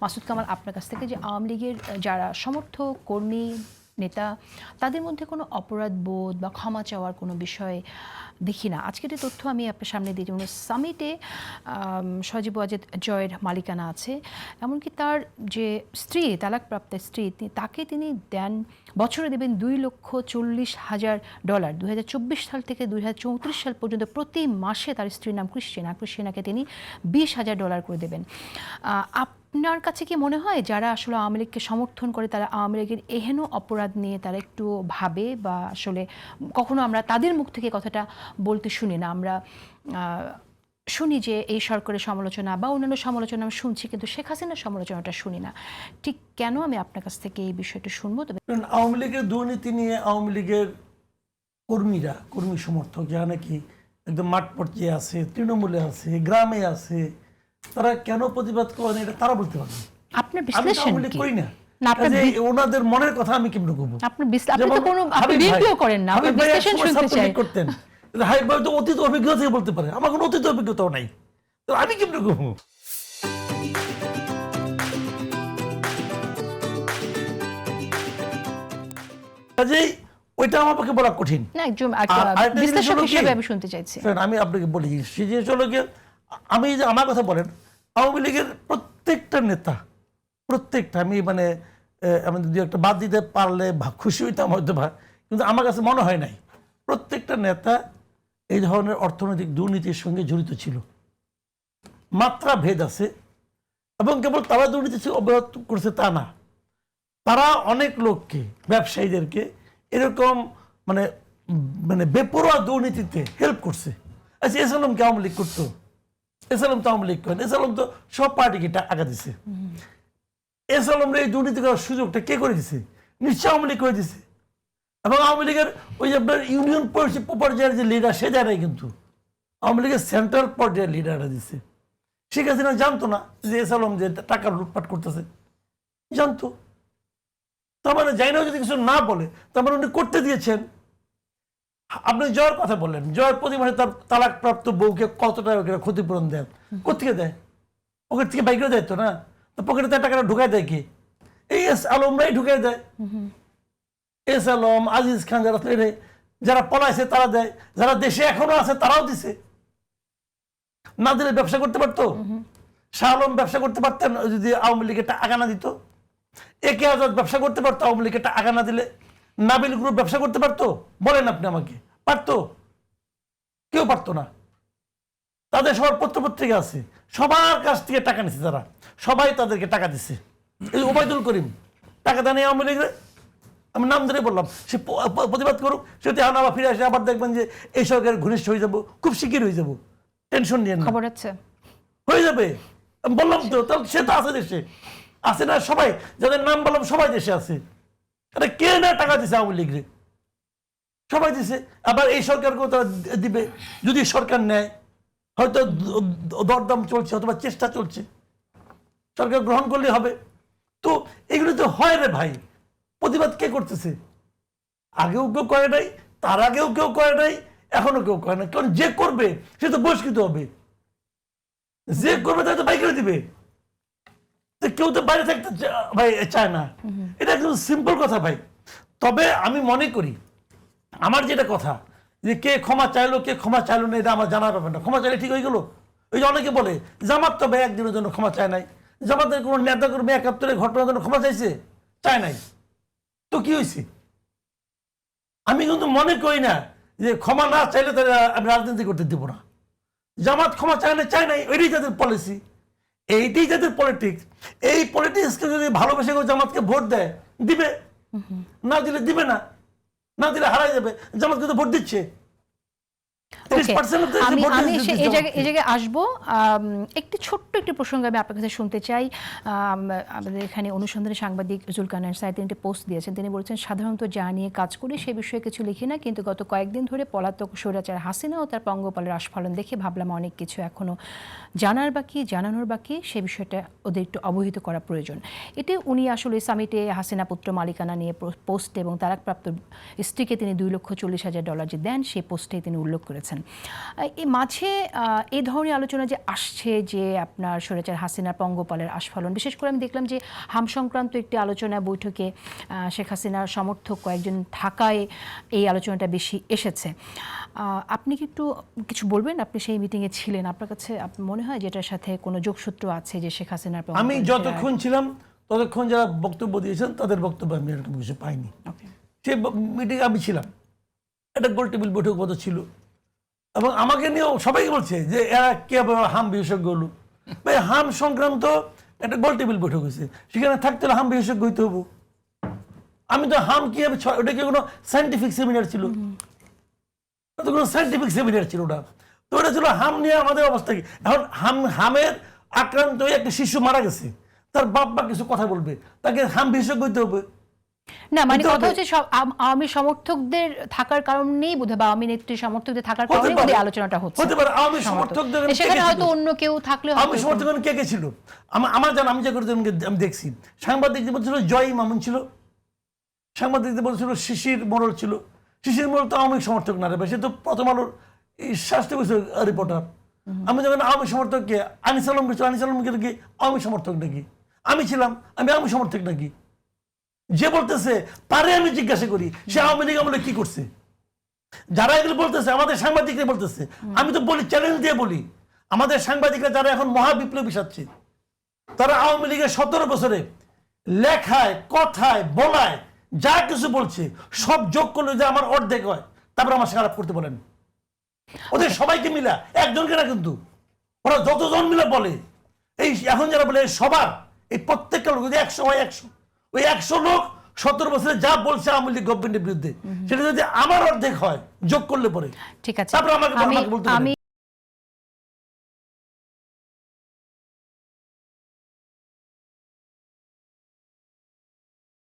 মাসুদ কামাল আপনার কাছ থেকে যে আওয়ামী লীগের যারা সমর্থক কর্মী নেতা তাদের মধ্যে কোনো অপরাধ বোধ বা ক্ষমা চাওয়ার কোনো বিষয় দেখি না। আজকের এই তথ্য আমি আপনার সামনে দিই, যেমন সামিটে সজীব ওয়াজেদ জয়ের মালিকানা আছে, এমনকি তার যে স্ত্রী তালাকপ্রাপ্ত স্ত্রী তাকে তিনি দেন বছরে দেবেন $2,40,000। 2024 সাল থেকে 2034 সাল পর্যন্ত প্রতি মাসে তার স্ত্রীর নাম ক্রিশ্চিয়ানাকে তিনি $20,000 করে দেবেন। আপনার কাছে কি মনে হয় যারা আসলে আওয়ামী লীগকে সমর্থন করে তারা আওয়ামী লীগের এহেন অপরাধ নিয়ে তারা একটু ভাবে, বা আসলে কখনো আমরা তাদের মুখ থেকে কথাটা বলতে শুনি না? আমরা শুনি যে এই সরকারের সমালোচনা বা অন্যান্য সমালোচনা আমরা শুনছি, কিন্তু শেখ হাসিনার সমালোচনাটা শুনি না। ঠিক কেন? আমি আপনার কাছ থেকে এই বিষয়টা শুনবো। তবে আওয়ামী লীগের দুর্নীতি নিয়ে আওয়ামী লীগের কর্মী সমর্থক যারা নাকি একদম মাঠ পর্যায়ে আছে, তৃণমূলে আছে, গ্রামে আছে, তারা কেন প্রতিবাদ করেন এটা তারা বলতে পারবে। আপনার বিশ্লেষণ কি? করি না, ওনাদের মনের কথা আমি কেমন করবো? আপনি তো কোনো রিভিউ করেন না, আপনি বিশ্লেষণ শুনতে চাই। করতেন হাবিব ভাই তো অতীত অভিজ্ঞতা থেকে বলতে পারে, আমার কোনো অতীত অভিজ্ঞতাও নাই, তো আমি কেমন করবো? কাজেই ওইটা আমার পক্ষে বলা কঠিন না, একজন বিশ্লেষক হিসেবে আমি শুনতে চাইছি। আমি আপনাকে বলি সে জিনিস হলো গিয়ে, আমি যে আমার কথা বলেন, আওয়ামী লীগের প্রত্যেকটা নেতা, প্রত্যেকটা আমি মানে আমি দু একটা বাদ দিতে পারলে খুশি হইতাম হয়তো বা, কিন্তু আমার কাছে মনে হয় নাই প্রত্যেকটা নেতা এই ধরনের অর্থনৈতিক দুর্নীতির সঙ্গে জড়িত ছিল। মাত্রা ভেদ আছে, এবং কেবল তারা দুর্নীতি অব্যাহত করছে তা না, তারা অনেক লোককে, ব্যবসায়ীদেরকে এরকম মানে মানে বেপরোয়া দুর্নীতিতে হেল্প করছে। আচ্ছা, এস আলম কে আওয়ামী লীগ করতো? এস আলম তো আওয়ামী লীগ করেন, এস আলম তো সব পার্টিকে টাকা দিছে। এস আলমের এই দুর্নীতি করার সুযোগটা কে করে দিছে? নিশ্চয় আওয়ামী লীগ করে দিছে। এবং আওয়ামী লীগের ওই যে আপনার ইউনিয়ন পর্যায়ের যে লিডার সে দেয় নাই, কিন্তু আওয়ামী লীগের সেন্ট্রাল পর্যায়ের লিডাররা দিছে। শেখ হাসিনা জানতো না যে এস আলম যে টাকা লুটপাট করতেছে? জানতো। তার মানে যাই না, যদি কিছু না বলে তার মানে উনি করতে দিয়েছেন। আপনি জয়ের কথা বললেন, জয়ের প্রতি মাসে তার তালাকপ্রাপ্ত বউকে কত টাকা ক্ষতিপূরণ দেন? কোথেকে দেয়? পকেট থেকে বাইক দেয় তো না, পকেটে তার টাকাটা ঢুকায় দেয় কি? এই এস আলমরাই ঢুকাই দেয়। এস আলম, আজিজ খান, যারা পলাইছে তারা দেয়, যারা দেশে এখনো আছে তারাও দিছে। না দিলে ব্যবসা করতে পারতো? শাহ আলম ব্যবসা করতে পারতেন যদি আওয়ামী লীগের টাকা না দিত? একে আজাদ ব্যবসা করতে পারতো আওয়ামী লীগের টাকা না দিলে? নাবিল গ্রুপ ব্যবসা করতে পারতো? বলেন আপনি আমাকে, পারতো? কেউ পারতো না। তাদের সবার পত্রপত্রিকা আছে, সবার কাছ থেকে টাকা নিচ্ছে তারা, সবাই তাদেরকে টাকা দিচ্ছে। এই ওবায়দুল করিম টাকা দেন আওয়ামী লীগের, আমি নাম ধরে বললাম, সে প্রতিবাদ করুক, সে এখন আবার ফিরে আসে, আবার দেখবেন যে এই সরকারের ঘনিষ্ঠ হয়ে যাবো, খুব শিগগির হয়ে যাবো, টেনশন নিয়ে না, খবর আছে হয়ে যাবে। আমি বললাম তো, তাহলে সে তো আছে দেশে, আছে না? সবাই যাদের নাম বললাম সবাই দেশে আছে। আরে কে না টাকা দিছে আওয়ামী লীগরে? সবাই দিছে। আবার এই সরকারকেও তারা দিবে যদি সরকার নেয়, হয়তো দরদাম চলছে, অথবা চেষ্টা চলছে, সরকার গ্রহণ করলে হবে। তো এগুলো তো হয় রে ভাই। প্রতিবাদ কে করতেছে? আগেও কেউ করে নাই, তার আগেও কেউ করে নাই, এখনো কেউ করে না। কারণ যে করবে সে তো বহিষ্কৃত হবে, যে করবে তাই তো বাইরে দিবে। কেউ তো বাইরে থাকতে ভাই চায় না, এটা একদম সিম্পল কথা ভাই। তবে আমি মনে করি, আমার যেটা কথা, যে কে ক্ষমা চাইলো কে ক্ষমা চাইলো না, এটা আমার জানা ব্যাপার না। ক্ষমা চাইলে ঠিক হয়ে গেল? ওই যে অনেকে বলে জামাত তো ভাই একদিনের জন্য ক্ষমা চায় নাই, জামাতের কোনো নেতা কর্মী ৭১-এর ঘটনার জন্য ক্ষমা চাইছে? চায় নাই, তো কি হয়েছে? আমি কিন্তু মনে করি না যে ক্ষমা না চাইলে তারা আমি রাজনীতি করতে দিব না। জামাত ক্ষমা চায় নাই, ওইটাই তাদের পলিসি, এইটাই তাদের পলিটিক্স। এই পলিটিক্সকে যদি ভালোবেসে কেউ জামাতকে ভোট দেয়, দিবে, না দিলে দিবে না, না দিলে হারাই যাবে। জামাত কিন্তু ভোট দিচ্ছে। আমি এই জায়গায় আসবো। একটি ছোট্ট একটি প্রসঙ্গ আমি আপনার কাছে শুনতে চাই। আমাদের এখানে অনুসন্ধানী সাংবাদিক জুলকানার সাহেব তিনি একটি পোস্ট দিয়েছেন। তিনি বলছেন, সাধারণত যা নিয়ে কাজ করি সে বিষয়ে কিছু লিখি না, কিন্তু গত কয়েকদিন ধরে পলাতক স্বৈরাচার হাসিনা ও তার পঙ্গপালের আস্ফালন দেখে ভাবলাম অনেক কিছু এখনো জানার বাকি, জানানোর বাকি, সে বিষয়টা ওদের একটু অবহিত করা প্রয়োজন। এটি উনি আসলে সামিটে হাসিনা পুত্র মালিকানা নিয়ে পোস্ট এবং তালাকপ্রাপ্ত স্ত্রীকে তিনি $2,40,000 যে দেন সেই পোস্টে তিনি উল্লেখ করেছেন। করেছেন। এই মাঝে এই ধরনের আলোচনা যে আসছে যে আপনার স্বৈরাচার হাসিনার পঙ্গপালের আস্ফালন, বিশেষ করে আমি দেখলাম যে হাম সংক্রান্ত একটি আলোচনা বৈঠকে শেখ হাসিনার সমর্থক কয়েকজন থাকায় এই আলোচনাটা বেশি এসেছে। আপনি কি একটু কিছু বলবেন? আপনি সেই মিটিংয়ে ছিলেন, আপনার কাছে মনে হয় যে এটার সাথে কোনো যোগসূত্র আছে যে শেখ হাসিনার আমি যতক্ষণ ছিলাম ততক্ষণ যারা বক্তব্য দিয়েছেন তাদের বক্তব্য আমি এরকম কিছু পাইনি। সেই মিটিং আমি ছিলাম, একটা গোল টেবিল বৈঠক মতো ছিল এবং আমাকে নিয়েও সবাই বলছে যে এরা কে হাম বিশেষজ্ঞ হলো। ভাই হাম সংক্রান্ত একটা গোল টেবিল বৈঠক হয়েছে, সেখানে থাকতে হলে হাম বিশেষজ্ঞ হইতে হবো। আমি তো হাম কি হবে, ওটা কি কোনো সায়েন্টিফিক সেমিনার ছিল? ওটা কোনো সায়েন্টিফিক সেমিনার ছিল না, তো ওটা ছিল হাম নিয়ে আমাদের অবস্থা কি। এখন হামের আক্রান্ত হয়ে একটা শিশু মারা গেছে, তার বাপ মা কিছু কথা বলবে, তাকে হাম বিশেষজ্ঞ হইতে হবে না? মানে কথা হচ্ছে সব আওয়ামী সমর্থকদের থাকার কারণেই বোধহয়, বা আওয়ামী নেত্রী সমর্থকদের থাকার কারণেই বোধহয় আলোচনাটা হচ্ছে। হতে পারে আওয়ামী সমর্থকদের সেখানে হয়তো অন্য কেউ থাকলে আওয়ামী সমর্থকগণ কে কে ছিল আমার জানা, আমি যে করে আমি দেখছি সাংবাদিকদের বলছিল জয় মামুন ছিল, সাংবাদিকদের বলছিল শিশির মোড়ল ছিল। শিশির মোড়ল তো আওয়ামী সমর্থক না রে, সে তো প্রথম আলোর স্বাস্থ্য বিষয় রিপোর্টার। আমি যখন আওয়ামী সমর্থককে আনিস আলম গেছিল, আনিস আলমকে কি আওয়ামী সমর্থক নাকি? আমি ছিলাম, আমি আওয়ামী সমর্থক নাকি? যে বলতেছে পারে আমি জিজ্ঞাসা করি সে আওয়ামী লীগ আমলে কি করছে? যারা এগুলো বলতেছে আমাদের সাংবাদিকরা বলতেছে, আমি তো বলি, চ্যালেঞ্জ দিয়ে বলি, আমাদের সাংবাদিকরা যারা এখন মহাবিপ্লবী সাজছে, তারা আওয়ামী লীগের 17 বছরে লেখায় কথায় বলায় যা কিছু বলছে সব যোগ করলে যে আমার অর্ধেক হয়, তারপর আমার খারাপ করতে বলেন। ওদের সবাইকে মিলা, একজনকে না কিন্তু, ওরা যতজন মিলে বলে, এই এখন যারা বলে সবার, এই প্রত্যেকটা লোক যদি 100 হয় 100, ওই 100 লোক 17 বছরে যা বলছে আওয়ামী লীগ গভর্নমেন্টের বিরুদ্ধে, সেটা যদি আমার অর্ধেক হয় যোগ করলে পরে, ঠিক আছে, তারপর আমাকে বলতে আমি